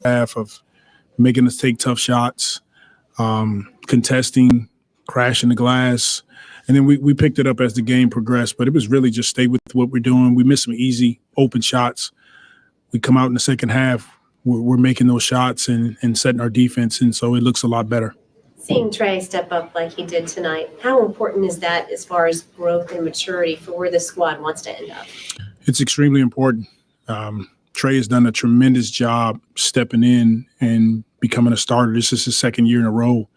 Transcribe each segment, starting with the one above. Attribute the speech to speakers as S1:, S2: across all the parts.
S1: half of making us take tough shots, contesting, crashing the glass. And then we picked it up as the game progressed, but it was really just stay with what we're doing. We missed some easy open shots. We come out in the second half, we're making those shots and setting our defense, and so it looks a lot better.
S2: Seeing Trey step up like he did tonight, how important is that as far as growth and maturity for where the squad wants to end up?
S1: It's extremely important. Trey has done a tremendous job stepping in and becoming a starter. This is his second year in a row,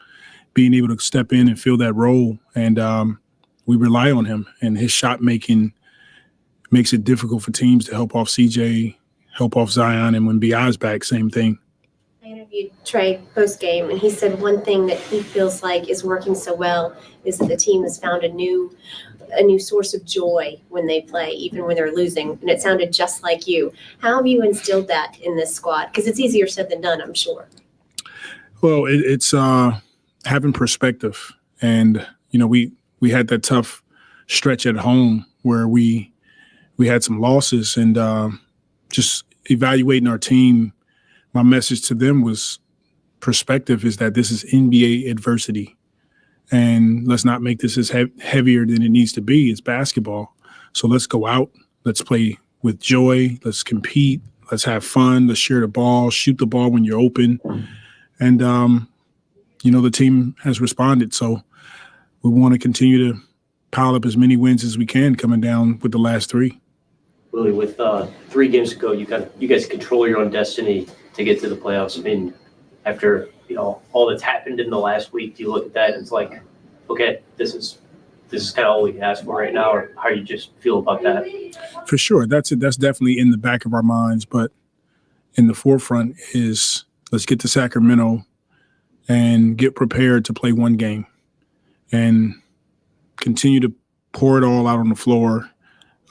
S1: being able to step in and fill that role. And we rely on him, and his shot making makes it difficult for teams to help off CJ, help off Zion. And when BI's back, same thing.
S2: I interviewed Trey post-game, and he said one thing that he feels like is working so well is that the team has found a new source of joy when they play, even when they're losing. And it sounded just like you. How have you instilled that in this squad? Because it's easier said than done, I'm sure.
S1: Well, it's having perspective. And, we had that tough stretch at home where we had some losses, and just evaluating our team. My message to them was perspective is that this is NBA adversity, and let's not make this as heavier than it needs to be. It's basketball. So let's go out. Let's play with joy. Let's compete. Let's have fun. Let's share the ball, shoot the ball when you're open. And, the team has responded. So we want to continue to pile up as many wins as we can coming down with the last three.
S3: Willie, with 3 games to go, you guys control your own destiny to get to the playoffs. I mean, after all that's happened in the last week, do you look at that and it's like, okay, this is kind of all we can ask for right now, or how you just feel about that?
S1: For sure, that's definitely in the back of our minds, but in the forefront is let's get to Sacramento and get prepared to play one game and continue to pour it all out on the floor.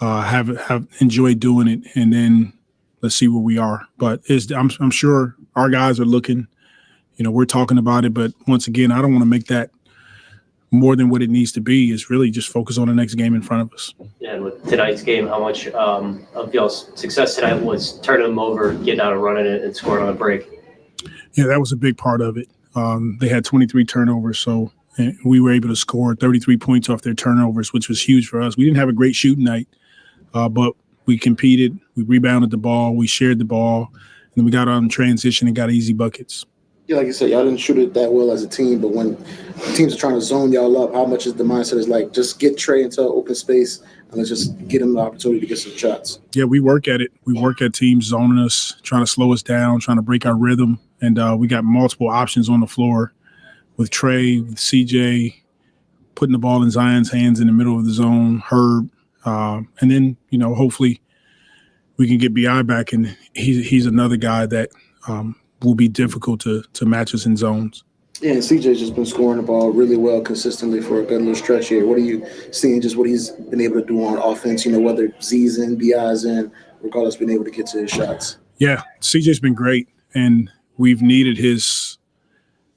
S1: Have enjoyed doing it, and then let's see where we are. But I'm sure our guys are looking. We're talking about it, but once again, I don't want to make that more than what it needs to be. It's really just focus on the next game in front of us.
S3: Yeah, and with tonight's game, how much of y'all's success tonight was turning them over, getting out and running it, and scoring on a break?
S1: Yeah, that was a big part of it. They had 23 turnovers, so we were able to score 33 points off their turnovers, which was huge for us. We didn't have a great shooting night. But we competed, we rebounded the ball, we shared the ball, and then we got on transition and got easy buckets.
S4: Yeah, like you said, y'all didn't shoot it that well as a team, but when teams are trying to zone y'all up, how much is the mindset is like just get Trey into open space and let's just get him the opportunity to get some shots?
S1: Yeah, we work at it. We work at teams zoning us, trying to slow us down, trying to break our rhythm, and we got multiple options on the floor with Trey, with CJ, putting the ball in Zion's hands in the middle of the zone, Herb. And then, hopefully we can get BI back, and he's another guy that will be difficult to match us in zones.
S4: Yeah, and CJ's just been scoring the ball really well consistently for a good little stretch here. What are you seeing, just what he's been able to do on offense, whether Z's in, BI's in, regardless being able to get to his shots?
S1: Yeah, CJ's been great, and we've needed his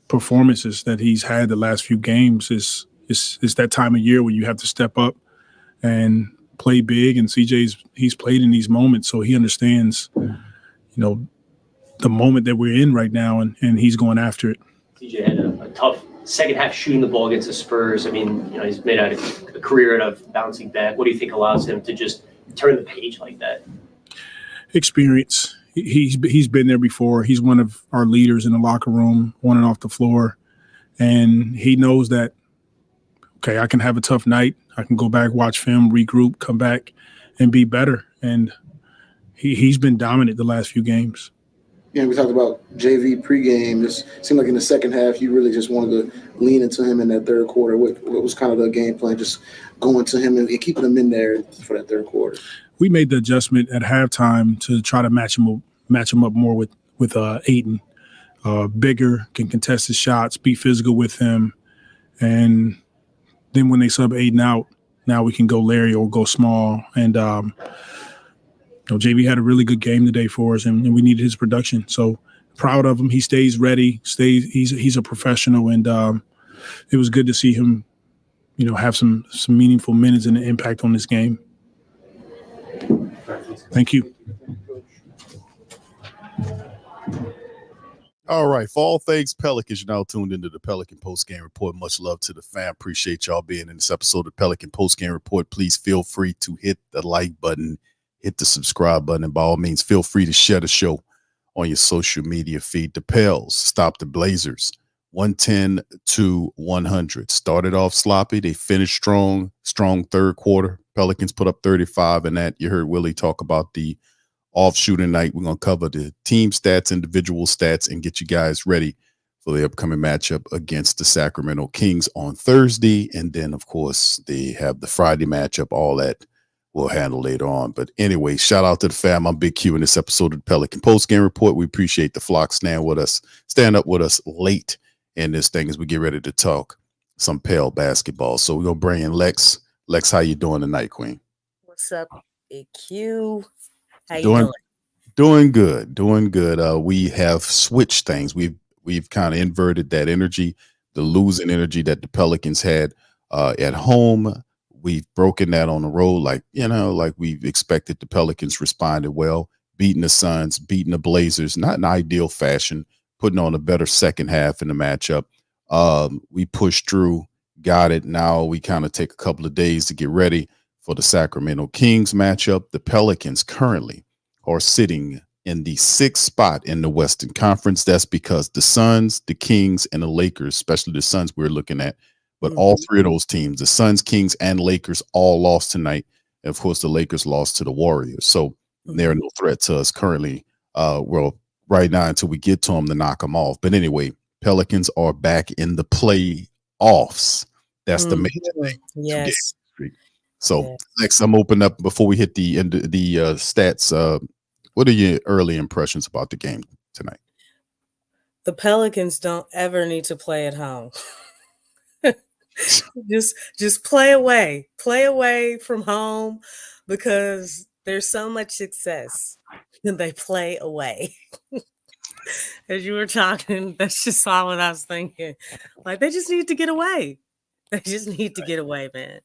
S1: performances that he's had the last few games. It's that time of year where you have to step up and play big, and he's played in these moments, so he understands, the moment that we're in right now, and he's going after it.
S3: CJ had a tough second half shooting the ball against the Spurs. I mean, he's made out a career out of bouncing back. What do you think allows him to just turn the page like that? Experience.
S1: He's been there before. He's one of our leaders in the locker room, on and off the floor, and he knows that, okay, I can have a tough night. I can go back, watch film, regroup, come back, and be better. And he's been dominant the last few games.
S4: Yeah, we talked about JV pregame. This seemed like in the second half, you really just wanted to lean into him in that third quarter. What was kind of the game plan, just going to him and keeping him in there for that third quarter?
S1: We made the adjustment at halftime to try to match him up more with Ayton. Bigger, can contest his shots, be physical with him. And then when they sub Ayton out, now we can go Larry or go small. And JV had a really good game today for us, and we needed his production. So proud of him. He stays ready. He's a professional, and it was good to see him, have some meaningful minutes and an impact on this game. Thank you.
S5: All right. For all things Pelicans, you're now tuned into the Pelican Postgame Report. Much love to the fam. Appreciate y'all being in this episode of Pelican Postgame Report. Please feel free to hit the like button, hit the subscribe button, and by all means, feel free to share the show on your social media feed. The Pels stop the Blazers 110-100. Started off sloppy. They finished strong third quarter. Pelicans put up 35 in that. You heard Willie talk about the off shooting night. We're going to cover the team stats, individual stats, and get you guys ready for the upcoming matchup against the Sacramento Kings on Thursday. And then, of course, they have the Friday matchup. All that we'll handle later on. But anyway, shout out to the fam. I'm Big Q in this episode of the Pelican Postgame Report. We appreciate the flock stand up with us late in this thing as we get ready to talk some Pale basketball. So we're going to bring in Lex. Lex, how you doing tonight, Queen?
S6: What's up, Big Q? How you
S5: Doing
S6: doing?
S5: Doing good. We have switched things. We've kind of inverted that energy, the losing energy that the Pelicans had at home. We've broken that on the road, like we've expected. The Pelicans responded well, beating the Suns, beating the Blazers, not in ideal fashion, putting on a better second half in the matchup. We pushed through, got it. Now we kind of take a couple of days to get ready for the Sacramento Kings matchup. The Pelicans currently are sitting in the 6th spot in the Western Conference. That's because the Suns, the Kings, and the Lakers, especially the Suns we're looking at, but all three of those teams, the Suns, Kings, and Lakers, all lost tonight. And of course, the Lakers lost to the Warriors. So they're no threat to us currently. Right now until we get to them to knock them off. But anyway, Pelicans are back in the playoffs. That's the major thing.
S6: Yes.
S5: So next, I'm open up before we hit the stats. What are your early impressions about the game tonight?
S6: The Pelicans don't ever need to play at home. just play away from home, because there's so much success when they play away. As you were talking, that's just all what I was thinking. Like, they just need to get away. They just need to get away, man.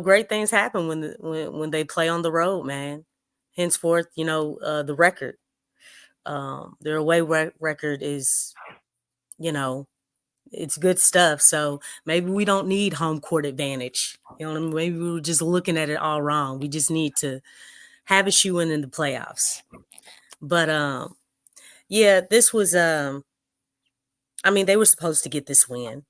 S6: Great things happen when they play on the road, man. Henceforth, the record, their away record is, it's good stuff. So maybe we don't need home court advantage. You know what I mean? Maybe we were just looking at it all wrong. We just need to have a shoe in the playoffs. But this was they were supposed to get this win.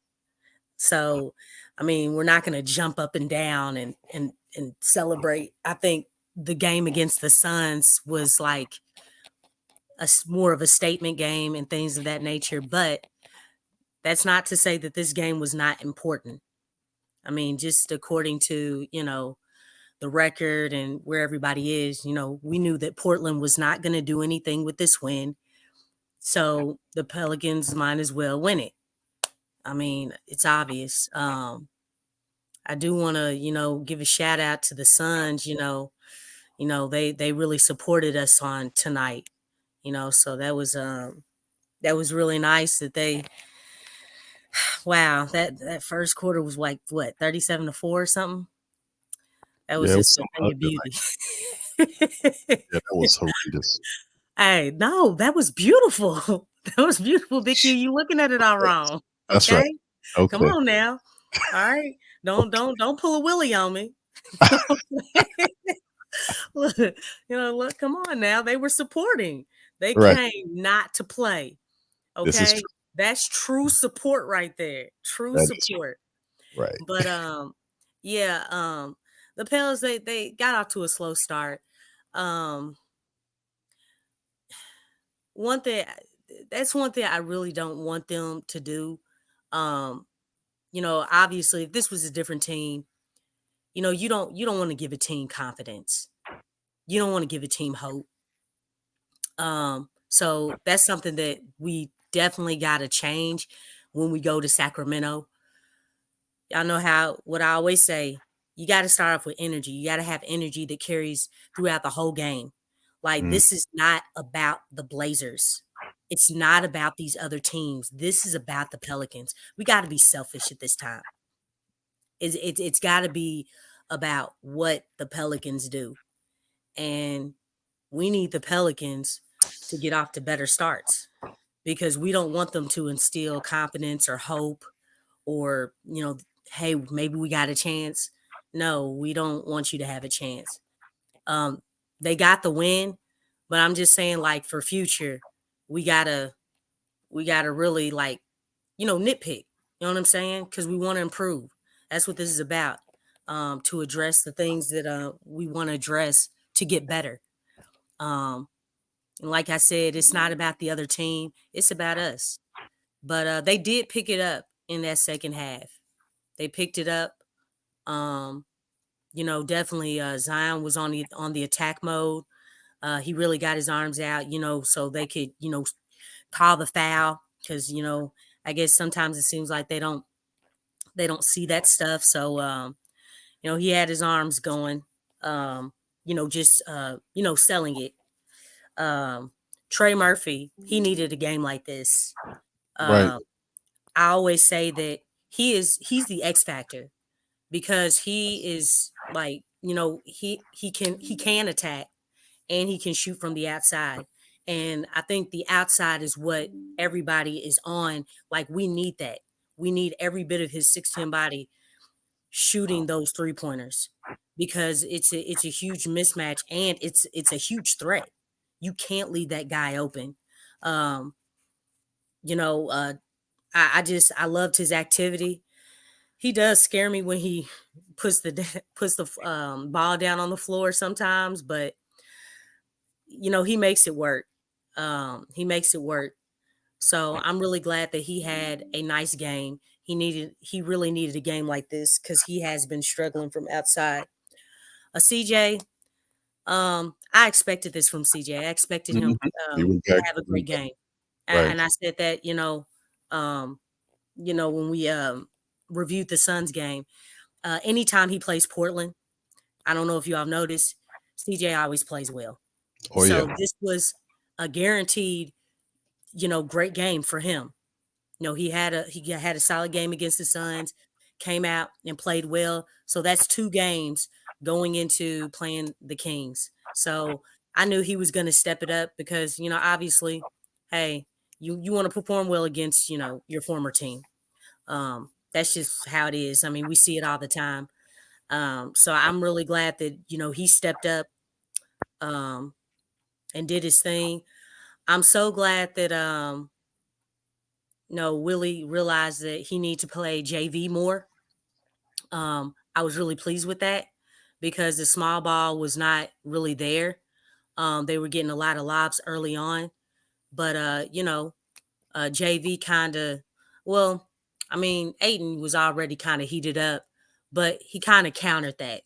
S6: So we're not going to jump up and down and celebrate. I think the game against the Suns was like more of a statement game and things of that nature. But that's not to say that this game was not important. Just according to, the record and where everybody is, we knew that Portland was not going to do anything with this win. So the Pelicans might as well win it. It's obvious. I do want to, give a shout out to the Suns. They really supported us on tonight. So that was really nice that they. Wow, that first quarter was like what, 37-4 or something. That was just a thing of beauty.
S5: That was horrendous.
S6: Hey, no, that was beautiful. That was beautiful, Vicky. You looking at it all wrong.
S5: That's right. Okay.
S6: Come on now. All right. Don't pull a Willie on me. Look, come on now. They were supporting. They came not to play. Okay. That's true support right there. True support.
S5: Right.
S6: But the Pels, they got off to a slow start. One thing I really don't want them to do. Obviously, if this was a different team, you don't want to give a team confidence. You don't want to give a team hope. So that's something that we definitely got to change when we go to Sacramento. Y'all know what I always say, you got to start off with energy. You got to have energy that carries throughout the whole game. Like, this is not about the Blazers. It's not about these other teams. This is about the Pelicans. We got to be selfish at this time. It's got to be about what the Pelicans do. And we need the Pelicans to get off to better starts, because we don't want them to instill confidence or hope or, hey, maybe we got a chance. No, we don't want you to have a chance. They got the win, but I'm just saying, like, for future, we gotta really, like, nitpick. You know what I'm saying? Because we want to improve. That's what this is about. To address the things that we want to address to get better. And like I said, it's not about the other team. It's about us. But they did pick it up in that second half. They picked it up. Definitely Zion was on the attack mode. He really got his arms out, so they could, call the foul, because, I guess sometimes it seems like they don't see that stuff. So, he had his arms going, just, selling it. Trey Murphy, he needed a game like this.
S5: Right.
S6: I always say that he's the X factor, because he is, like, he can attack, and he can shoot from the outside. And I think the outside is what everybody is on. Like, we need that. We need every bit of his 6'10" body shooting those 3-pointers, because it's a huge mismatch, and it's a huge threat. You can't leave that guy open. I loved his activity. He does scare me when he puts the ball down on the floor sometimes, but he makes it work. He makes it work. So I'm really glad that he had a nice game. He really needed a game like this, because he has been struggling from outside. CJ, I expected this from CJ. I expected him
S5: He was
S6: to
S5: back.
S6: have a great game.
S5: Right.
S6: And I said that, when we reviewed the Suns game, anytime he plays Portland, I don't know if you all noticed, CJ always plays well.
S5: Oh,
S6: So
S5: yeah.
S6: this was a guaranteed, great game for him. He had a solid game against the Suns, came out and played well. So that's 2 games going into playing the Kings. So I knew he was going to step it up, because, obviously, hey, you want to perform well against, your former team. That's just how it is. I mean, we see it all the time. So I'm really glad that, he stepped up and did his thing. I'm so glad that Willie realized that he needs to play JV more. I was really pleased with that, because the small ball was not really there. They were getting a lot of lobs early on, but JV kind of, well, I mean, Aiden was already kind of heated up, but he kind of countered that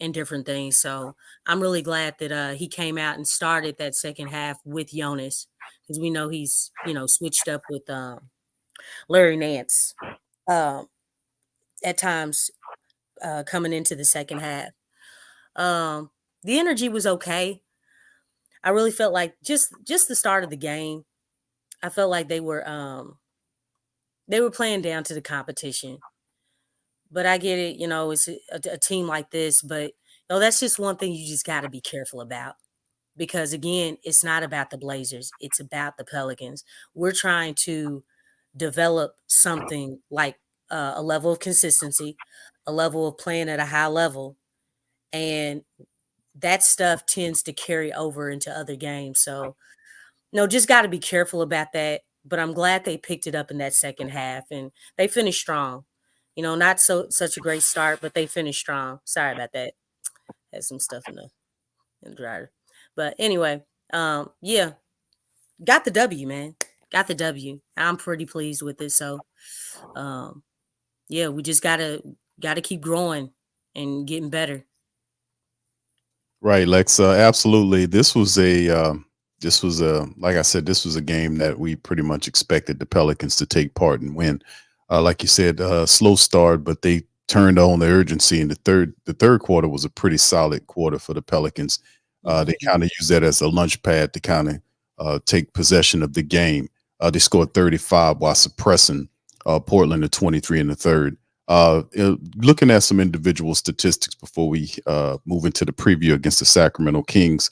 S6: and different things. So I'm really glad that he came out and started that second half with Jonas, because we know he's, switched up with Larry Nance at times coming into the second half. The energy was okay. I really felt like just the start of the game, I felt like they were playing down to the competition. But I get it, it's a team like this, but that's just one thing you just got to be careful about, because again, it's not about the Blazers, it's about the Pelicans. We're trying to develop something like a level of consistency, a level of playing at a high level, and that stuff tends to carry over into other games. So, just got to be careful about that. But I'm glad they picked it up in that second half, and they finished strong. Not such a great start, but they finished strong. Sorry about that. Had some stuff in the dryer. But anyway, yeah, got the W, man. Got the W. I'm pretty pleased with it. So, yeah, we just gotta keep growing and getting better.
S5: Right, Lexxah. Absolutely. This was like I said, this was a game that we pretty much expected the Pelicans to take part and win. Like you said, slow start, but they turned on the urgency in the third quarter was a pretty solid quarter for the Pelicans. They kind of used that as a launch pad to kind of take possession of the game. They scored 35 while suppressing Portland to 23 in the third. Looking at some individual statistics before we move into the preview against the Sacramento Kings,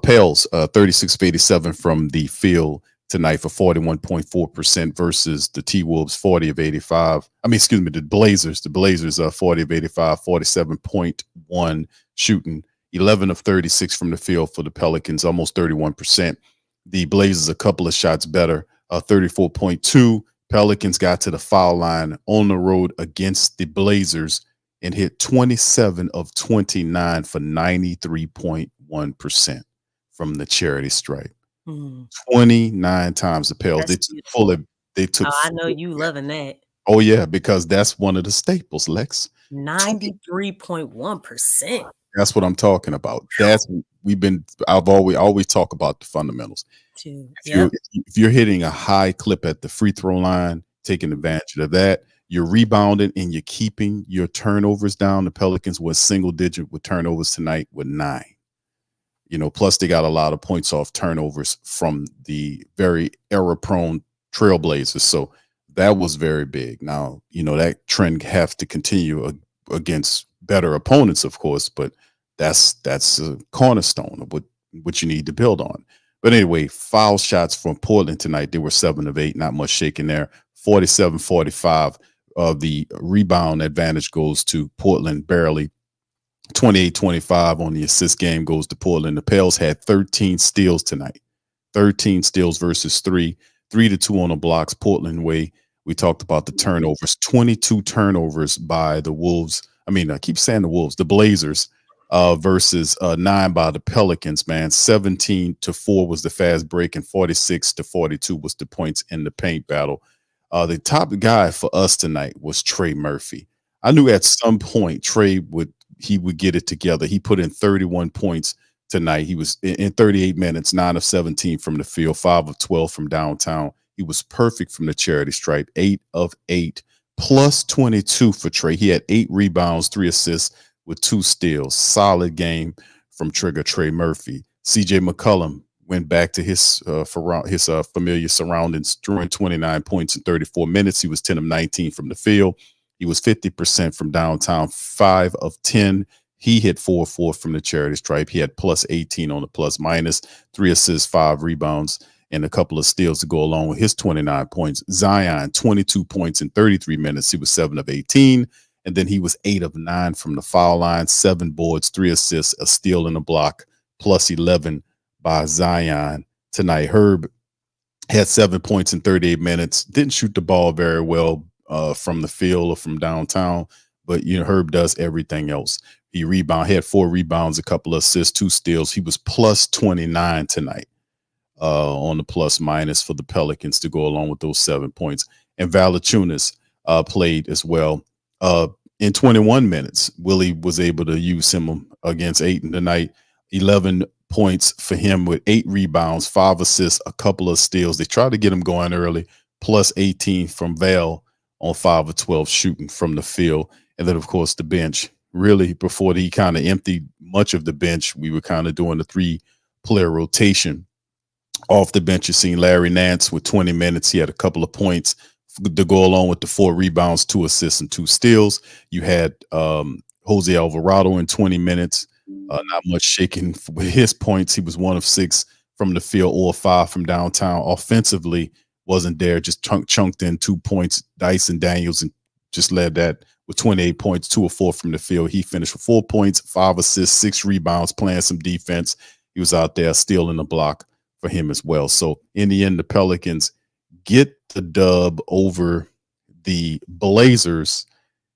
S5: Pels, 36 of 87 from the field tonight for 41.4% versus the T-Wolves, 40 of 85. I mean, excuse me, the Blazers. The Blazers are 40 of 85, 47.1 shooting, 11 of 36 from the field for the Pelicans, almost 31%. The Blazers a couple of shots better, 34.2. Pelicans got to the foul line on the road against the Blazers and hit 27 of 29 for 93.1% from the charity stripe. 29 times the Pels.
S6: That's
S5: They took
S6: Oh, I know you loving that.
S5: Oh yeah, because that's one of the staples, Lex.
S6: 93.1%.
S5: That's what I'm talking about. I've always talk about the fundamentals. If you're hitting a high clip at the free throw line, taking advantage of that, you're rebounding and you're keeping your turnovers down. The Pelicans was single digit with turnovers tonight with 9. Plus they got a lot of points off turnovers from the very error-prone Trailblazers. So that was very big. Now, that trend have to continue against better opponents, of course, but that's a cornerstone of what you need to build on. But anyway, foul shots from Portland tonight, they were 7 of 8, not much shaking there. 47-45. The rebound advantage goes to Portland barely. 28-25 on the assist game goes to Portland. The Pels had 13 steals tonight. 13 steals versus 3. 3-2 on the blocks, Portland way. We talked about the turnovers. 22 turnovers by the Wolves. I mean, I keep saying the Wolves, the Blazers, versus 9 by the Pelicans, man. 17-4 was the fast break, and 46-42 was the points in the paint battle. The top guy for us tonight was Trey Murphy. I knew at some point Trey would get it together. He put in 31 points tonight. He was in 38 minutes, 9 of 17 from the field, 5 of 12 from downtown. He was perfect from the charity stripe, 8 of 8, plus 22 for Trey. He had 8 rebounds, 3 assists with 2 steals. Solid game from Trigger Trey Murphy. CJ McCollum went back to his familiar surroundings, drawing 29 points in 34 minutes. He was 10 of 19 from the field. He was 50% from downtown, 5 of 10. He hit 4 of 4 from the charity stripe. He had plus 18 on the plus minus, 3 assists, 5 rebounds, and a couple of steals to go along with his 29 points. Zion, 22 points in 33 minutes. He was 7 of 18. And then he was 8 of 9 from the foul line, 7 boards, 3 assists, a steal in the block, plus 11 by Zion tonight. Herb had 7 points in 38 minutes. Didn't shoot the ball very well from the field or from downtown, but Herb does everything else. He had 4 rebounds, a couple of assists, 2 steals. He was plus 29 tonight on the plus minus for the Pelicans to go along with those 7 points. And Valanciunas played as well. In 21 minutes, Willie was able to use him against Ayton tonight. 11 points for him with 8 rebounds, 5 assists, a couple of steals. They tried to get him going early, plus 18 from Val on 5 of 12 shooting from the field. And then, of course, the bench. Really, before he kind of emptied much of the bench, we were kind of doing the 3-player rotation. Off the bench, you've seen Larry Nance with 20 minutes. He had a couple of points to go along with the 4 rebounds, 2 assists, and 2 steals. You had Jose Alvarado in 20 minutes. Not much shaking with his points. He was 1 of 6 from the field or 5 from downtown. Offensively, wasn't there, just chunked in 2 points. Dyson Daniels and just led that with 28 points, 2 of 4 from the field. He finished with 4 points, 5 assists, 6 rebounds, playing some defense. He was out there stealing the block for him as well. So in the end, the Pelicans get the dub over the Blazers,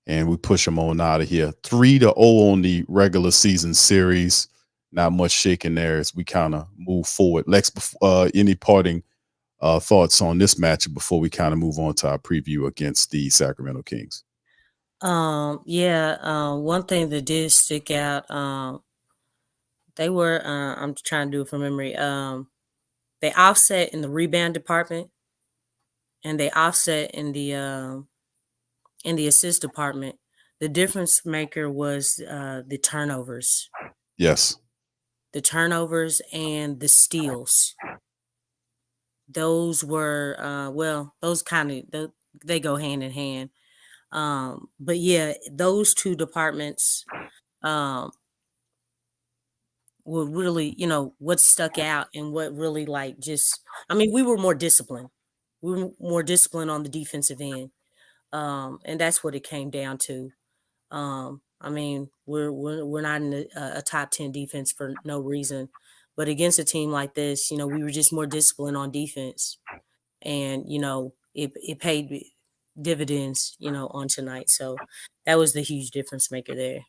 S5: and we push them on out of here. 3-0 on the regular season series. Not much shaking there as we kind of move forward. Lex, any parting thoughts on this matchup before we kind of move on to our preview against the Sacramento Kings?
S6: One thing that did stick out, they were, I'm trying to do it from memory. They offset in the rebound department, and they offset in the assist department. The difference maker was the turnovers.
S5: Yes.
S6: The turnovers and the steals. Those were, they go hand in hand. But yeah, those 2 departments, really, what stuck out and what really we were more disciplined. We were more disciplined on the defensive end. And that's what it came down to. We're not in a top 10 defense for no reason, but against a team like this, we were just more disciplined on defense, and it paid dividends, on tonight. So that was the huge difference maker there.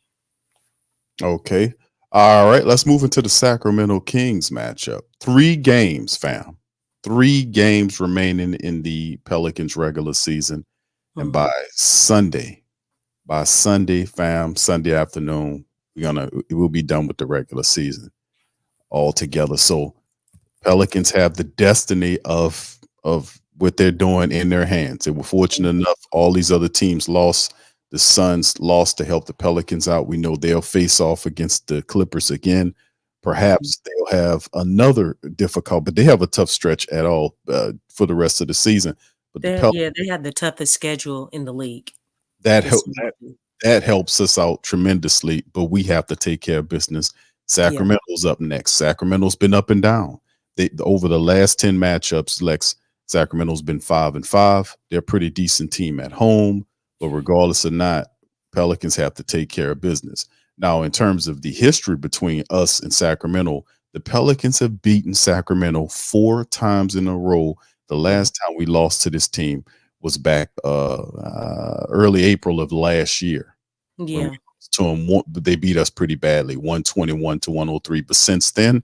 S5: Okay. All right. Let's move into the Sacramento Kings matchup. 3 games, fam. 3 games remaining in the Pelicans regular season. And by Sunday, fam, Sunday afternoon, we'll be done with the regular season altogether. So Pelicans have the destiny of what they're doing in their hands. They were fortunate enough. All these other teams lost. The Suns lost to help the Pelicans out. We know they'll face off against the Clippers again. Perhaps they'll have another difficult, but they have a tough stretch at all for the rest of the season. But
S6: they had the toughest schedule in the league.
S5: That helps us out tremendously, but we have to take care of business. Sacramento's up next. Sacramento's been up and down. Over the last 10 matchups, Lex, Sacramento's been 5-5. They're a pretty decent team at home, but regardless or not, Pelicans have to take care of business. Now, in terms of the history between us and Sacramento, the Pelicans have beaten Sacramento 4 times in a row. The last time we lost to this team was back early April of last year.
S6: Yeah.
S5: To them, they beat us pretty badly, 121-103. But since then,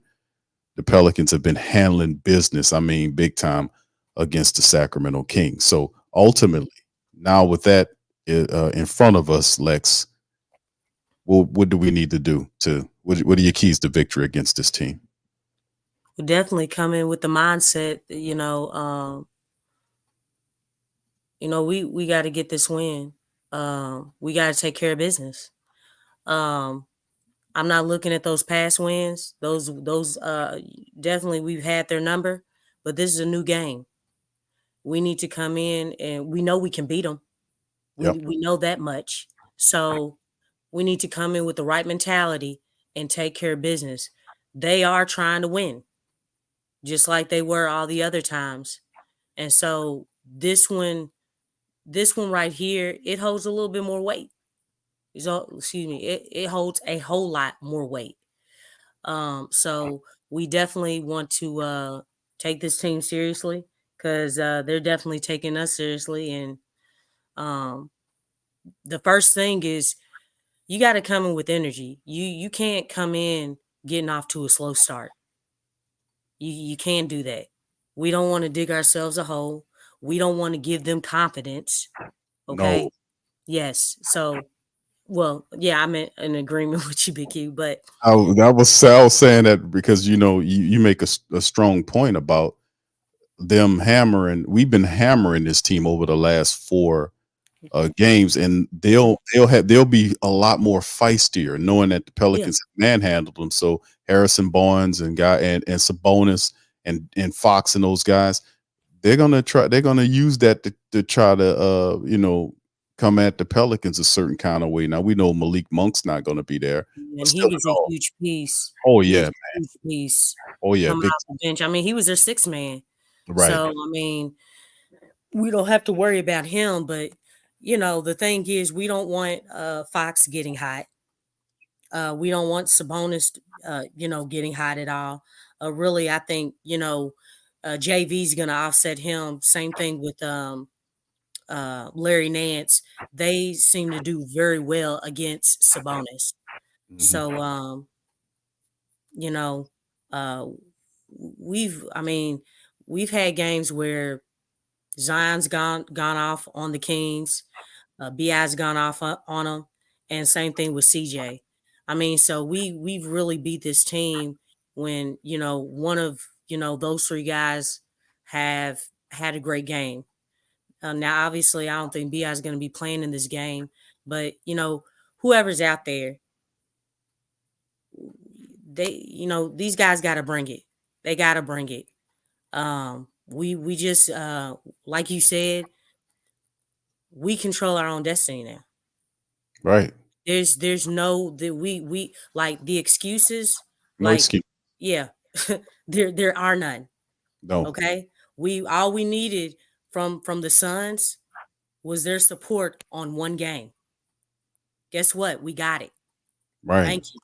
S5: the Pelicans have been handling business, big time, against the Sacramento Kings. So ultimately, now with that in front of us, Lex, what do we need to do? What are your keys to victory against this team?
S6: We'll definitely come in with the mindset, we got to get this win. We got to take care of business. I'm not looking at those past wins. Those definitely we've had their number, but this is a new game. We need to come in, and we know we can beat them. We know that much. So we need to come in with the right mentality and take care of business. They are trying to win, just like they were all the other times. And so this one right here, it holds a little bit more weight. It holds a whole lot more weight. So we definitely want to take this team seriously, because they're definitely taking us seriously. And the first thing is you got to come in with energy. You can't come in getting off to a slow start. You can't do that. We don't want to dig ourselves a hole. We don't want to give them confidence. Okay.
S5: No.
S6: Yes. So, well, yeah, I'm in agreement with you, Big Q, but
S5: I was saying that because, you make a strong point about them hammering. We've been hammering this team over the last 4 games, and they'll be a lot more feistier, knowing that the Pelicans have manhandled them. So Harrison Barnes and Sabonis and Fox and those guys, they're gonna use that to try to come at the Pelicans a certain kind of way. Now we know Malik Monk's not going to be there,
S6: and he was a huge piece.
S5: Oh yeah, man.
S6: Huge piece.
S5: Oh yeah,
S6: coming off the bench. He was their 6th man.
S5: Right.
S6: So we don't have to worry about him. But the thing is, we don't want Fox getting hot. We don't want Sabonis, getting hot at all. Really, I think JV's going to offset him. Same thing with Larry Nance. They seem to do very well against Sabonis.
S5: Mhm.
S6: So we've had games where Zion's gone off on the Kings, BI's gone off on them, and same thing with CJ. So we've really beat this team when one of those 3 guys have had a great game. Now, obviously, I don't think BI is going to be playing in this game, but whoever's out there, these guys got to bring it. They got to bring it. We just like you said, we control our own destiny now.
S5: Right.
S6: There's no that we like the excuses.
S5: No
S6: Like,
S5: excuse.
S6: yeah, there are none.
S5: No.
S6: Okay. All we needed from the Suns was their support on one game. Guess what? We got it.
S5: Right.
S6: Thank you.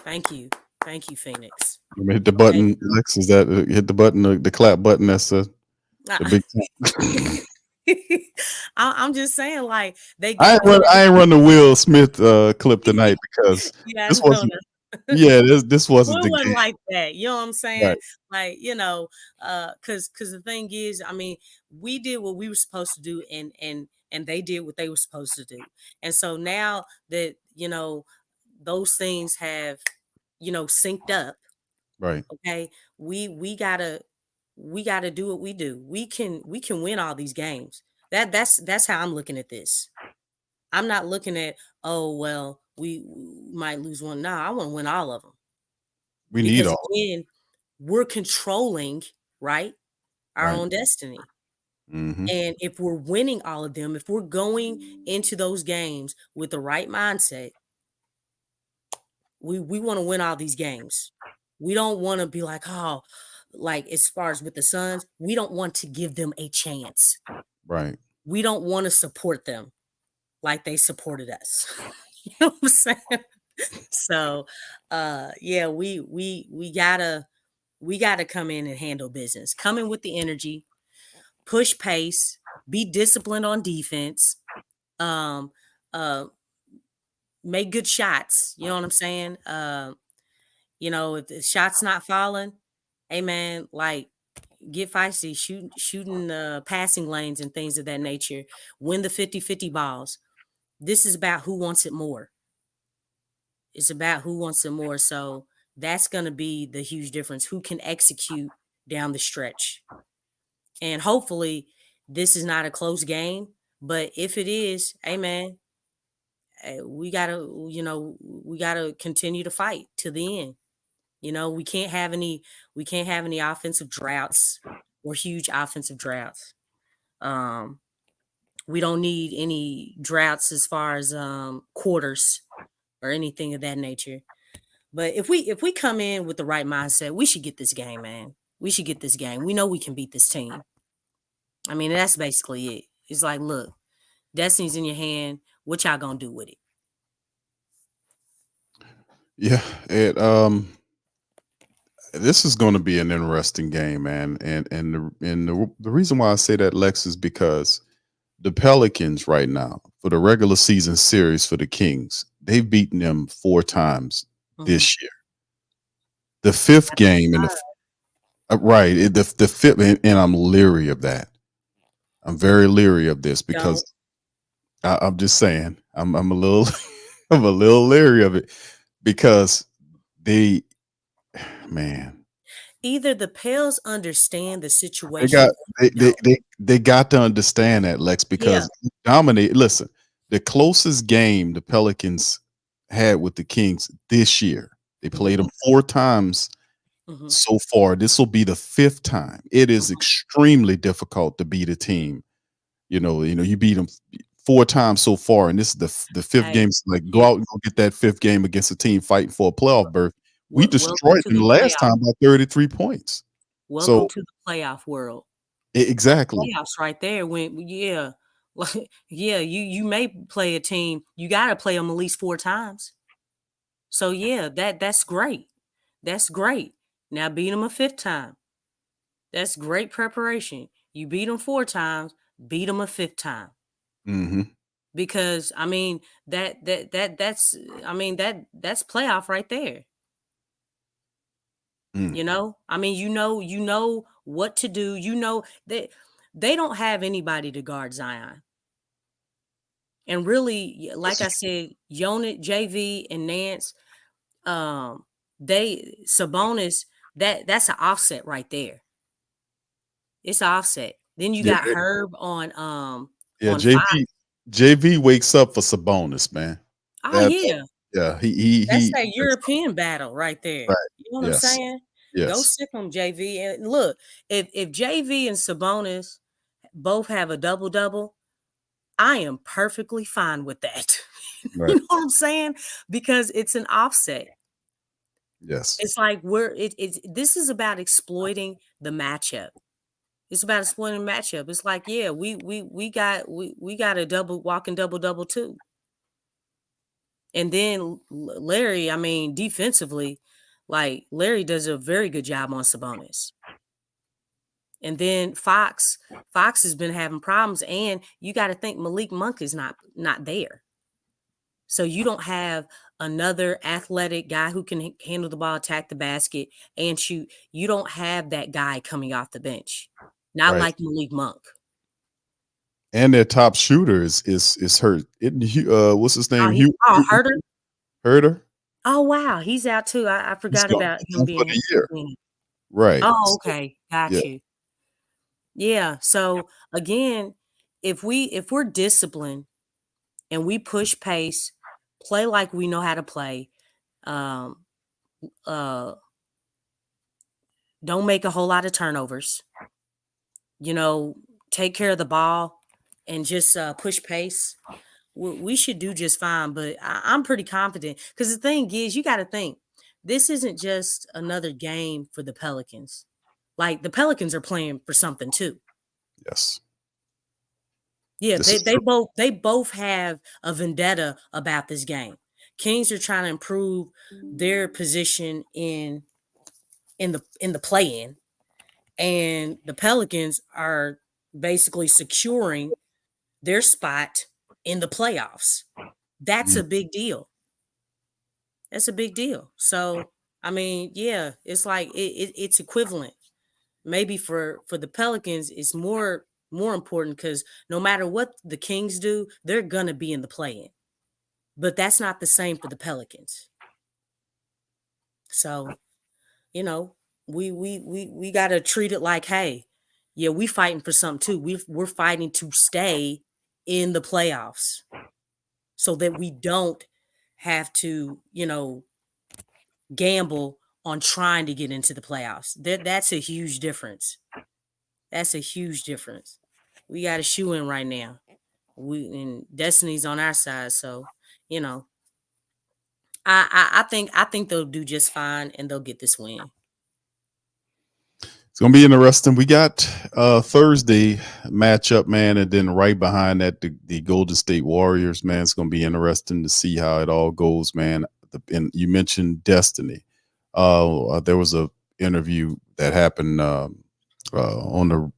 S6: Thank you. Thank you, Phoenix.
S5: Let me hit the
S6: Okay.
S5: button. Lex, is that hit the button, the clap button? That's the big thing.
S6: I'm just saying, like, they
S5: I
S6: gave
S5: ain't run.
S6: us
S5: I ain't run the Will Smith clip tonight because
S6: yeah,
S5: this
S6: no,
S5: wasn't.
S6: no.
S5: Yeah, this wasn't
S6: Well,
S5: the
S6: it wasn't
S5: game.
S6: like that. You know what I'm saying?
S5: Right.
S6: Like, cause the thing is, I mean, we did what we were supposed to do and they did what they were supposed to do. And so now that, those things have, synced up,
S5: Right.
S6: okay, we gotta do what we do. We can win all these games. That's how I'm looking at this. I'm not looking at, oh well, we might lose one. No, I want to win all of them.
S5: We need
S6: Because
S5: all.
S6: again, we're controlling, right, our
S5: Right.
S6: own destiny.
S5: Mm-hmm.
S6: And if we're winning all of them, if we're going into those games with the right mindset, we want to win all these games. We don't want to be like, oh, like as far as with the Suns, we don't want to give them a chance.
S5: Right.
S6: We don't want to support them like they supported us. You know what I'm saying? So yeah, we gotta come in and handle business. Come in with the energy, push pace, be disciplined on defense, um, make good shots. You know what I'm saying? If the shot's not falling, hey man, like get feisty, shooting passing lanes and things of that nature. Win the 50-50 balls. This is about who wants it more. It's about who wants it more. So that's going to be the huge difference. Who can execute down the stretch? And hopefully this is not a close game. But if it is, hey man, we gotta continue to fight to the end. We can't have any offensive droughts or huge offensive droughts. We don't need any droughts as far as quarters or anything of that nature. But if we come in with the right mindset, we should get this game, man. We should get this game. We know we can beat this team. I mean, that's basically it. It's like, look, destiny's in your hand. What y'all gonna do with it?
S5: Yeah. This is going to be an interesting game, man. And the reason why I say that, Lex, is because the Pelicans right now for the regular season series for the Kings, they've beaten them 4 times this year. The 5th game in the fifth, and I'm leery of that. I'm very leery of this because I'm just saying I'm a little I'm a little leery of it because
S6: either the Pels understand the situation.
S5: they got to understand that, Lex, because dominate. Listen, the closest game the Pelicans had with the Kings this year, they played them 4 times so far. This will be the 5th time. It is extremely difficult to beat a team. You beat them 4 times so far, and this is the 5th game. So like, go out and go get that 5th game against a team fighting for a playoff berth. We destroyed them last time by 33 points.
S6: Welcome to the playoff world.
S5: Exactly.
S6: Playoffs right there. You may play a team. You got to play them at least 4 times. So yeah, that's great. That's great. Now beat them a 5th time. That's great preparation. You beat them 4 times. Beat them a 5th time.
S5: Mm-hmm.
S6: Because I mean that's playoff right there. I mean, you know what to do. They don't have anybody to guard Zion. And really, like I said, Yonit, JV, and Nance, Sabonis, that's an offset right there. It's an offset. Then you got Herb on on
S5: JV wakes up for Sabonis, man.
S6: That's that European battle right there.
S5: Right.
S6: You know what I'm saying?
S5: Yes.
S6: Go sick them, JV. And look, if JV and Sabonis both have a double-double, I am perfectly fine with that.
S5: Right.
S6: You know what I'm saying? Because it's an offset.
S5: Yes.
S6: It's like this is about exploiting the matchup. It's about exploiting the matchup. It's like, yeah, we got a double walking double too. And then Larry, I mean, defensively, like Larry does a very good job on Sabonis. And then Fox has been having problems, and you got to think Malik Monk is not there. So you don't have another athletic guy who can handle the ball, attack the basket, and shoot. You don't have that guy coming off the bench, not
S5: Right.
S6: like Malik Monk.
S5: And their top shooter is hurt. What's his name?
S6: Herter.
S5: Herter.
S6: Oh wow, he's out too. I forgot about him being
S5: for the year. Right.
S6: Oh, okay, got
S5: Yeah.
S6: you. Yeah. So again, if we're disciplined and we push pace, play like we know how to play, don't make a whole lot of turnovers, take care of the ball and just push pace, we should do just fine. But I'm pretty confident because the thing is, you got to think, this isn't just another game for the Pelicans. Like the Pelicans are playing for something too.
S5: Yes.
S6: Yeah, they both have a vendetta about this game. Kings are trying to improve their position in the play-in, and the Pelicans are basically securing their spot in the playoffs. That's a big deal. That's a big deal. So, I mean, yeah, it's like it's equivalent. Maybe for the Pelicans, it's more important because no matter what the Kings do, they're gonna be in the play-in. But that's not the same for the Pelicans. So, we gotta treat it like, hey, yeah, we fighting for something too. We're fighting to stay in the playoffs so that we don't have to, gamble on trying to get into the playoffs. That's a huge difference. That's a huge difference. We got a shoe in right now. And Destiny's on our side, so I think they'll do just fine and they'll get this win.
S5: It's gonna be interesting. We got Thursday matchup, man, and then right behind that, the Golden State Warriors, man. It's gonna be interesting to see how it all goes, man. And you mentioned Destiny. There was a interview that happened on the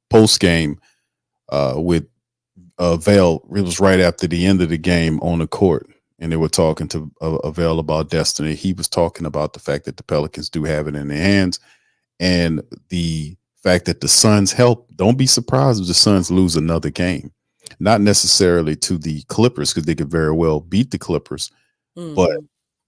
S5: post game with Vail. It was right after the end of the game on the court, and they were talking to Vail about Destiny. He was talking about the fact that the Pelicans do have it in their hands, and the fact that the Suns help. Don't be surprised if the Suns lose another game. Not necessarily to the Clippers, because they could very well beat the Clippers, but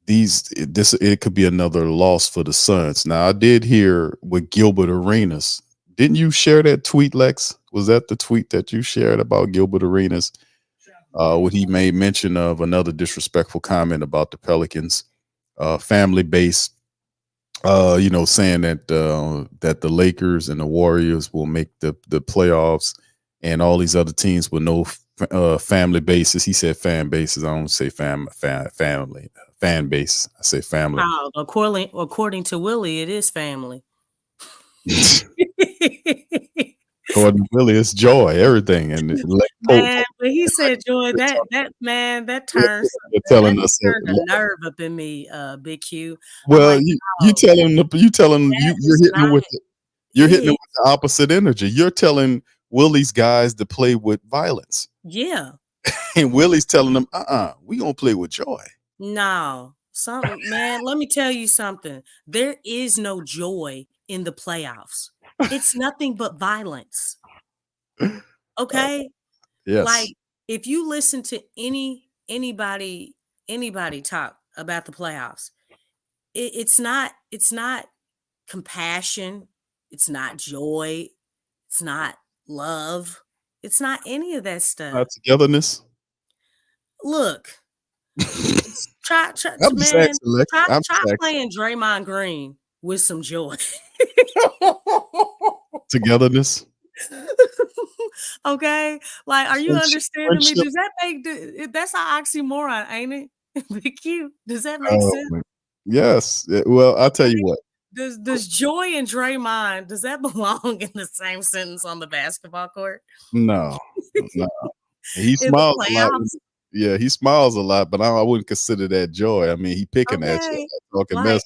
S5: it could be another loss for the Suns. Now, I did hear with Gilbert Arenas. Didn't you share that tweet, Lex? Was that the tweet that you shared about Gilbert Arenas? What he made mention of another disrespectful comment about the Pelicans family base, saying that the Lakers and the Warriors will make the playoffs, and all these other teams with no family bases. He said fan bases. I don't say family. Fan base. I say family.
S6: According to Willie, it is family.
S5: According to Willie, it's joy, everything, and
S6: man, but he said joy. That turns the nerve up in me, Big Q.
S5: Well, you tell him you're hitting him with the opposite energy. You're telling Willie's guys to play with violence.
S6: Yeah.
S5: And Willie's telling them, we gonna play with joy.
S6: No, man, let me tell you something. There is no joy in the playoffs. It's nothing but violence. Okay?
S5: Yes.
S6: Like if you listen to anybody talk about the playoffs, it's not compassion, it's not joy, it's not love, it's not any of that stuff.
S5: Not togetherness.
S6: Look, try playing Draymond Green with some joy.
S5: Togetherness.
S6: Okay, like, are you understanding me? Does that make that's an oxymoron, ain't it? Big Q. Does that make sense?
S5: Yes. Well, I'll tell you what.
S6: Does Joy and Draymond, does that belong in the same sentence on the basketball court?
S5: No. He
S6: In the
S5: smiles a lot.
S6: playoffs?
S5: Yeah, he smiles a lot, but I wouldn't consider that joy. I mean, he picking at you,
S6: Okay.
S5: talking
S6: Like,
S5: mess.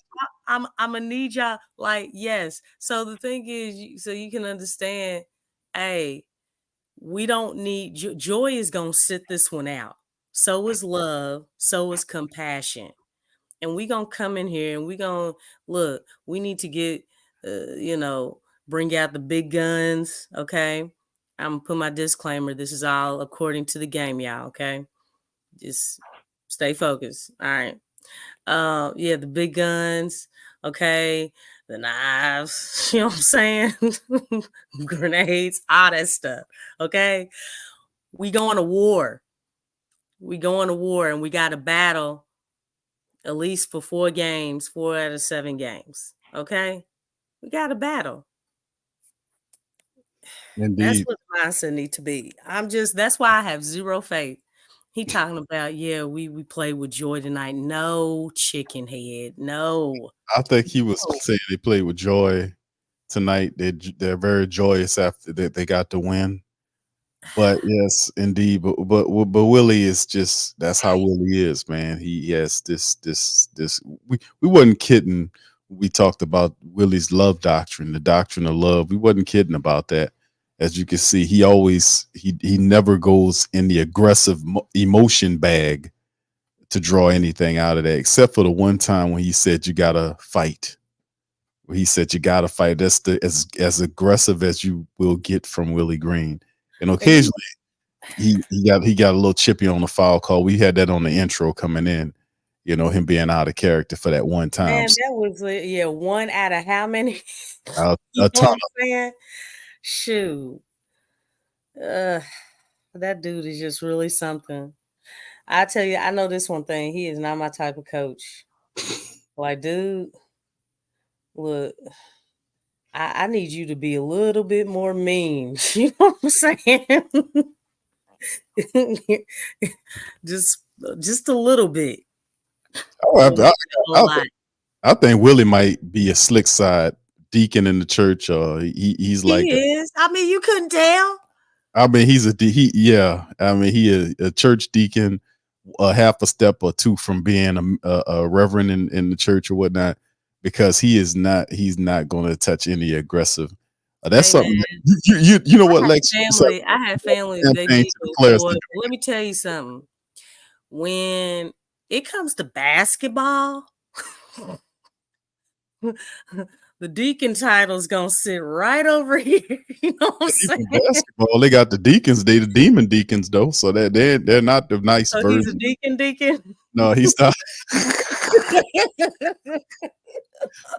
S6: I'm gonna need y'all. Like, yes. So the thing is, so you can understand, hey, we don't need joy is gonna sit this one out. So is love, so is compassion. And we gonna come in here and we gonna look, we need to get bring out the big guns. Okay. I'm gonna put my disclaimer. This is all according to the game, y'all. Okay. Just stay focused. All right. Yeah, the big guns, okay, the knives, you know what I'm saying? Grenades, all that stuff. Okay. We going to war. We going to war and we got a battle at least for 4 games, 4 out of 7 games. Okay. We got a battle. That's
S5: Indeed.
S6: what the mindset need to be. That's why I have zero faith. He talking about, yeah, we play with joy tonight. No, chicken head. No.
S5: I think he was saying they played with joy tonight. They're very joyous after they got the win. But yes, indeed. But Willie is just, that's how Willie is, man. He has this. We wasn't kidding. We talked about Willie's love doctrine, the doctrine of love. We wasn't kidding about that. As you can see, he never goes in the aggressive emotion bag to draw anything out of that, except for the one time when he said you gotta fight. Where he said you gotta fight. That's as aggressive as you will get from Willie Green. And occasionally he got a little chippy on the foul call. We had that on the intro coming in, him being out of character for that one time.
S6: Man, that was one out of how many?
S5: A
S6: You know
S5: ton.
S6: what I'm saying? Shoot. That dude is just really something. I tell you, I know this one thing. He is not my type of coach. Like, dude, look, I need you to be a little bit more mean. You know what I'm saying? just a little bit.
S5: I think Willie might be a slick side deacon in the church. He's like
S6: he is. I mean, you couldn't tell.
S5: I mean, he is a church deacon, a half a step or two from being a reverend in the church or whatnot, because he's not going to touch any aggressive. That's something that, you know what, Lex?
S6: I had family. They did let me tell you something. When it comes to basketball, the deacon title is gonna sit right over here. You know what I'm saying?
S5: Basketball, they got the deacons. They the demon deacons though, so they're not the nice version.
S6: He's a deacon.
S5: No, he's not.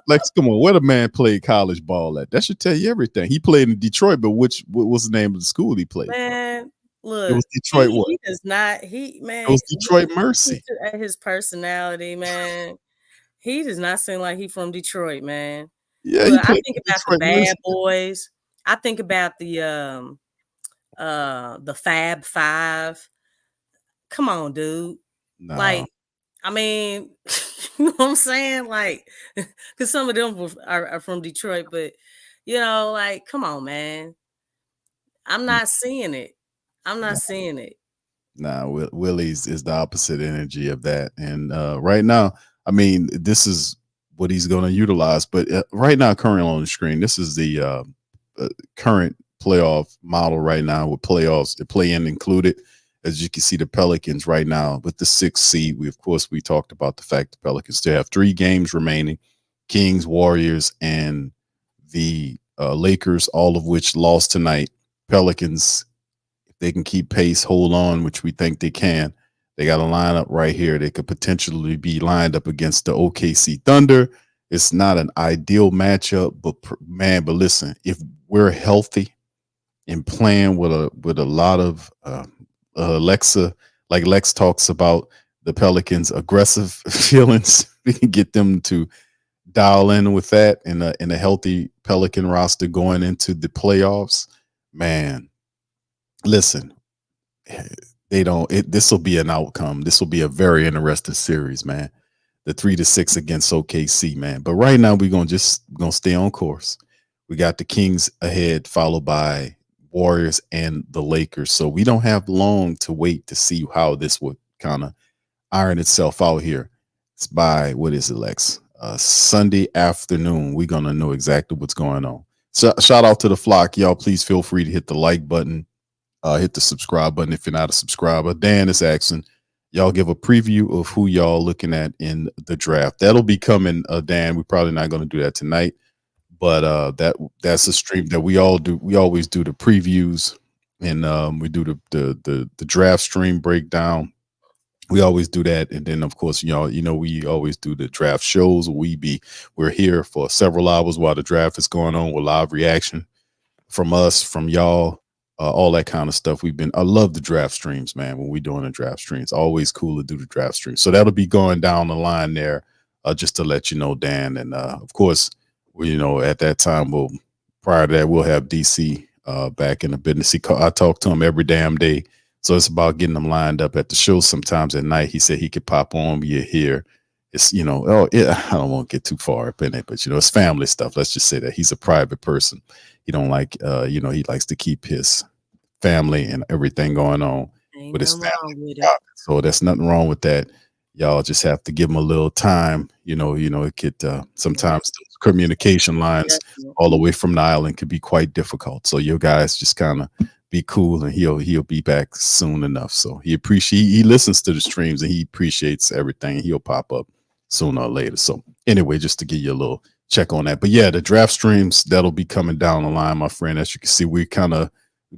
S5: Lex, come on, where the man played college ball at? That should tell you everything. He played in Detroit, but what was the name of the school he played?
S6: Man, look,
S5: it was Detroit.
S6: He does not. It
S5: was Detroit Mercy.
S6: His personality, man. He does not seem like he's from Detroit, man.
S5: Yeah,
S6: look, I think about
S5: Detroit
S6: the Bad
S5: Mercy.
S6: Boys. I think about the Fab Five. Come on, dude.
S5: No.
S6: Like, I mean, you know what I'm saying? Like, because some of them are from Detroit, but like, come on, man. I'm not seeing it. Seeing it.
S5: Nah, Willie's is the opposite energy of that. And right now, I mean, this is what he's going to utilize. But right now, currently on the screen, this is the current playoff model right now with playoffs, the play-in included. As you can see, the Pelicans right now with the 6th seed. We talked about the fact the Pelicans still have 3 games remaining: Kings, Warriors, and the Lakers, all of which lost tonight. Pelicans, if they can keep pace, hold on, which we think they can. They got a lineup right here. They could potentially be lined up against the OKC Thunder. It's not an ideal matchup, but listen, if we're healthy and playing with a lot of Lexxah, like Lex talks about the Pelicans' aggressive feelings, we can get them to dial in with that in a healthy Pelican roster going into the playoffs. Man, listen, they don't. This will be an outcome. This will be a very interesting series, man. The 3-6 against OKC, man. But right now we're gonna stay on course. We got the Kings ahead, followed by Warriors and the Lakers. So we don't have long to wait to see how this would kind of iron itself out here. It's by, what is it, Lex? Sunday afternoon. We're gonna know exactly what's going on. So shout out to the flock, y'all. Please feel free to hit the like button, hit the subscribe button if you're not a subscriber. Dan is asking, y'all give a preview of who y'all looking at in the draft. That'll be coming, Dan. We're probably not going to do that tonight, but that's a stream that we all do. We always do the previews, and we do the draft stream breakdown. We always do that, and then of course, we always do the draft shows. We're here for several hours while the draft is going on with live reaction from us, from y'all. All that kind of stuff. I love the draft streams, man. When we're doing the draft streams, always cool to do the draft streams. So that'll be going down the line there, just to let you know, Dan. And of course, at that time, prior to that, we'll have DC back in the business. I talk to him every damn day. So it's about getting them lined up at the show sometimes at night. He said he could pop on me here. It's, I don't want to get too far up in it, but it's family stuff. Let's just say that he's a private person. He don't like, he likes to keep his family and everything going on with his family. So there's nothing wrong with that. Y'all just have to give him a little time. It could sometimes those communication lines all the way from the island could be quite difficult. So you guys just kind of be cool, and he'll be back soon enough. So he listens to the streams and he appreciates everything. He'll pop up sooner or later. So anyway, just to give you a little check on that. But yeah, the draft streams, that'll be coming down the line, my friend. As you can see, we kind of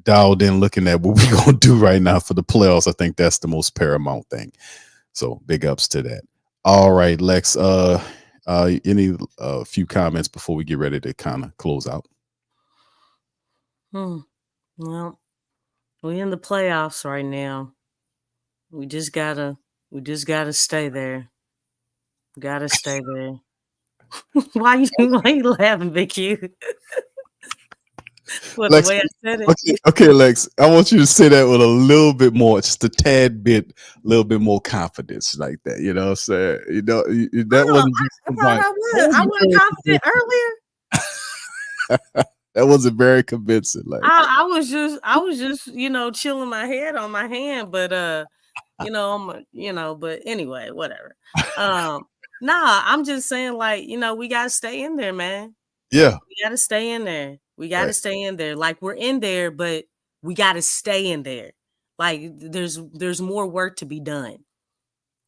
S5: dialed in looking at what we're going to do right now for the playoffs. I think that's the most paramount thing. So big ups to that. All right, Lex, any few comments before we get ready to kind of close out?
S6: Well, we're in the playoffs right now. We just gotta stay there. Gotta stay there. Why you laughing, Big Q?
S5: Lex,
S6: the way I said it.
S5: Okay, Lex. I want you to say that with a little bit more, just a tad bit, little bit more confidence, like that. You know what I'm saying? That wasn't.
S6: I wasn't confident earlier.
S5: That wasn't very convincing. Like
S6: I was just chilling my head on my hand, but but anyway, whatever. I'm just saying, we gotta stay in there, man.
S5: Yeah,
S6: we gotta stay in there. We gotta stay in there. Like, we're in there, but we gotta stay in there. Like, there's more work to be done.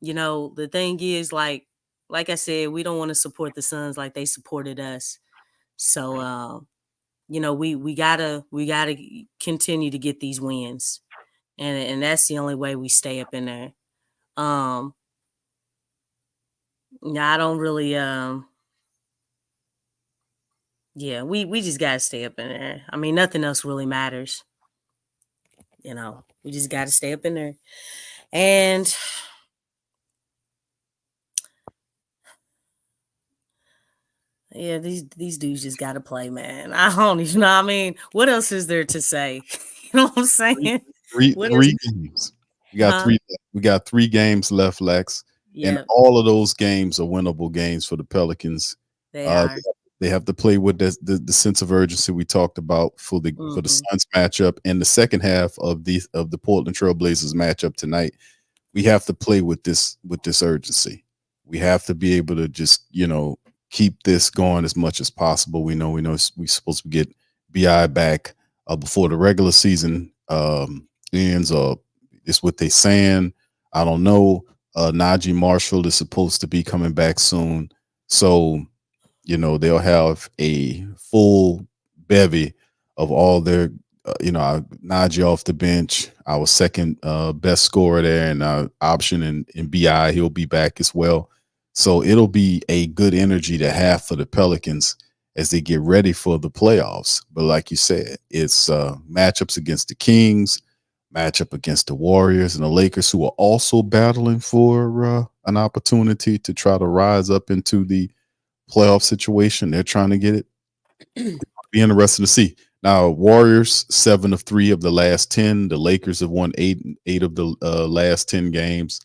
S6: The thing is, like I said, we don't want to support the Suns like they supported us. So we gotta continue to get these wins, and that's the only way we stay up in there. I don't really we just gotta stay up in there. I mean, nothing else really matters. We just gotta stay up in there. And yeah, these dudes just gotta play, man. I don't even know. I mean, what else is there to say? You know what I'm saying?
S5: Three games. We got 3 games left, Lex. Yep. And all of those games are winnable games for the Pelicans.
S6: They are.
S5: They have to play with the sense of urgency we talked about for the Suns matchup, and the second half of the Portland Trailblazers matchup tonight. We have to play with this urgency. We have to be able to just keep this going as much as possible. We know we're supposed to get BI back before the regular season ends. It's what they're saying. I don't know. Najee Marshall is supposed to be coming back soon, so they'll have a full bevy of all their Najee off the bench, our second best scorer there, and our option in BI. He'll be back as well. So it'll be a good energy to have for the Pelicans as they get ready for the playoffs. But like you said, it's matchups against the Kings, matchup against the Warriors and the Lakers, who are also battling for an opportunity to try to rise up into the playoff situation. They're trying to get it. Be interesting to see. Now, Warriors 7 of 3 of the last 10. The Lakers have won 8 of the last 10 games.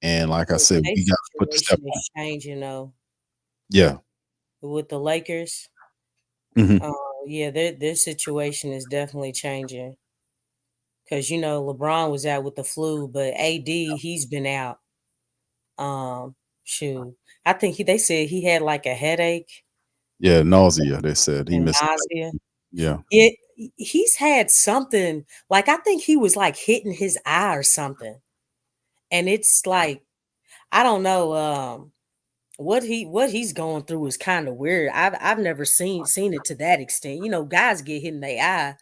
S5: And like I said,
S6: Their
S5: we got to put the step
S6: situation
S5: on.
S6: is changing, though,
S5: Yeah.
S6: with the Lakers.
S5: Mhm.
S6: Yeah, their situation is definitely changing. Because, LeBron was out with the flu, but AD, he's been out. Shoot. I think they said he had like a headache
S5: Yeah, nausea. They said he
S6: and
S5: missed.
S6: nausea.
S5: Yeah.
S6: Yeah, he's had something, like, I think he was like hitting his eye or something. And it's like, I don't know, what he's going through is kind of weird. I've never seen it to that extent. Guys get hit in their eye,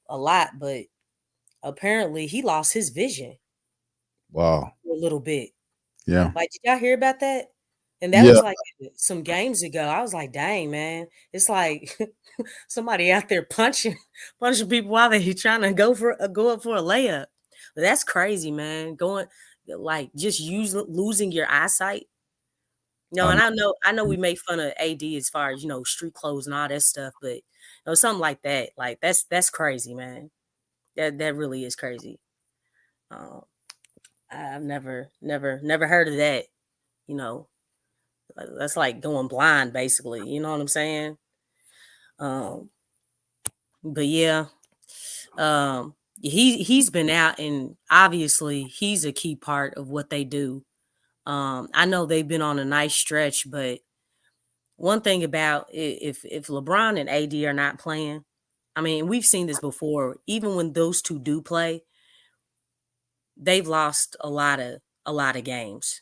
S6: a lot, but apparently he lost his vision
S5: Wow.
S6: a little bit.
S5: Yeah.
S6: Like, did y'all hear about that? And that
S5: Yeah.
S6: was like some games ago. I was like, dang, man. It's like somebody out there punching people while they trying to go up for a layup. But that's crazy, man. Going like just losing your eyesight. No, and I know we make fun of AD as far as, street clothes and all that stuff, but something like that. Like that's crazy, man. That really is crazy. I've never heard of that. That's like going blind, basically. You know what I'm saying? But yeah, he's been out, and obviously he's a key part of what they do. I know they've been on a nice stretch, but one thing about if LeBron and AD are not playing, I mean, we've seen this before. Even when those two do play, they've lost a lot of games.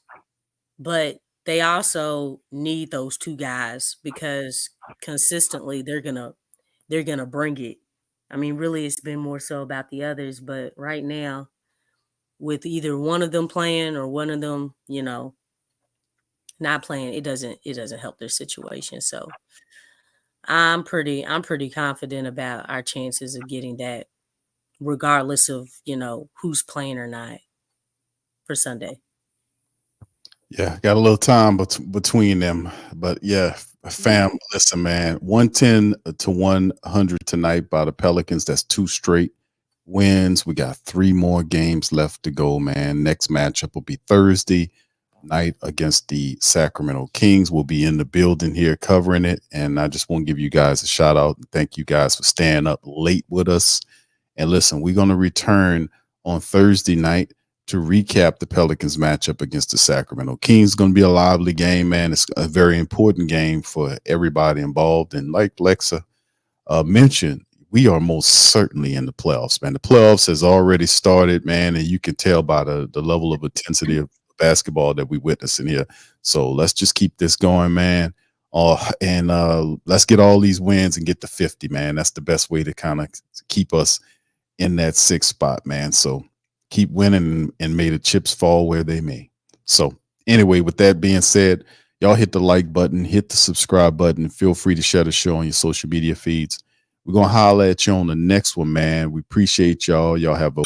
S6: But they also need those two guys because consistently they're gonna bring it. I mean, really, it's been more so about the others, but right now, with either one of them playing or one of them, not playing, it doesn't help their situation. So I'm pretty confident about our chances of getting that, regardless of who's playing or not for Sunday.
S5: Yeah, got a little time between them, but yeah, fam, listen, man, 110 to 100 tonight by the Pelicans. That's 2 straight wins. We got 3 more games left to go, man. Next matchup will be Thursday night against the Sacramento Kings. We'll be in the building here covering it, and I just want to give you guys a shout out and thank you guys for staying up late with us. And listen, we're going to return on Thursday night to recap the Pelicans matchup against the Sacramento Kings. It's going to be a lively game, man. It's a very important game for everybody involved. And like Lexxah mentioned, we are most certainly in the playoffs, man. The playoffs has already started, man, and you can tell by the level of intensity of basketball that we witnessing here. So let's just keep this going, man. And let's get all these wins and get to 50, man. That's the best way to kind of keep us in that 6th spot, man. So keep winning and may the chips fall where they may. So anyway, with that being said, y'all hit the like button, hit the subscribe button, and feel free to share the show on your social media feeds. We're going to holler at you on the next one, man. We appreciate y'all. Y'all have a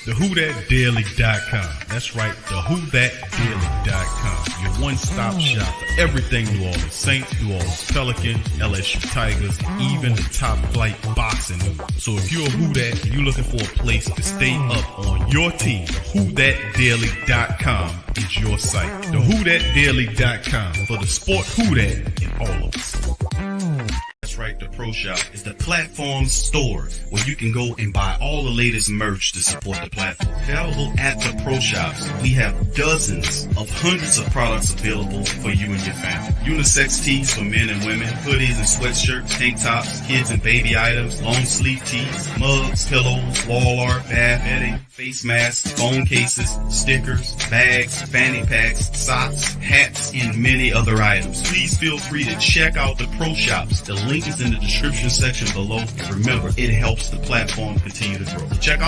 S7: TheWhoThatDaily.com. That's right, TheWhoThatDaily.com. Your one-stop shop for everything New Orleans Saints, New Orleans Pelicans, LSU Tigers, even the top flight boxing news. So if you're a Who That and you're looking for a place to stay up on your team, TheWhoThatDaily.com is your site. TheWhoThatDaily.com for the sport Who That in all of us. That's right, the Pro Shop is the platform store where you can go and buy all the latest merch to support the platform. Available at the Pro Shops, we have dozens of hundreds of products available for you and your family. Unisex tees for men and women, hoodies and sweatshirts, tank tops, kids and baby items, long sleeve tees, mugs, pillows, wall art, bath bedding, face masks, phone cases, stickers, bags, fanny packs, socks, hats, and many other items. Please feel free to check out the Pro Shops. The link is in the description section below. And remember, it helps the platform continue to grow. Check out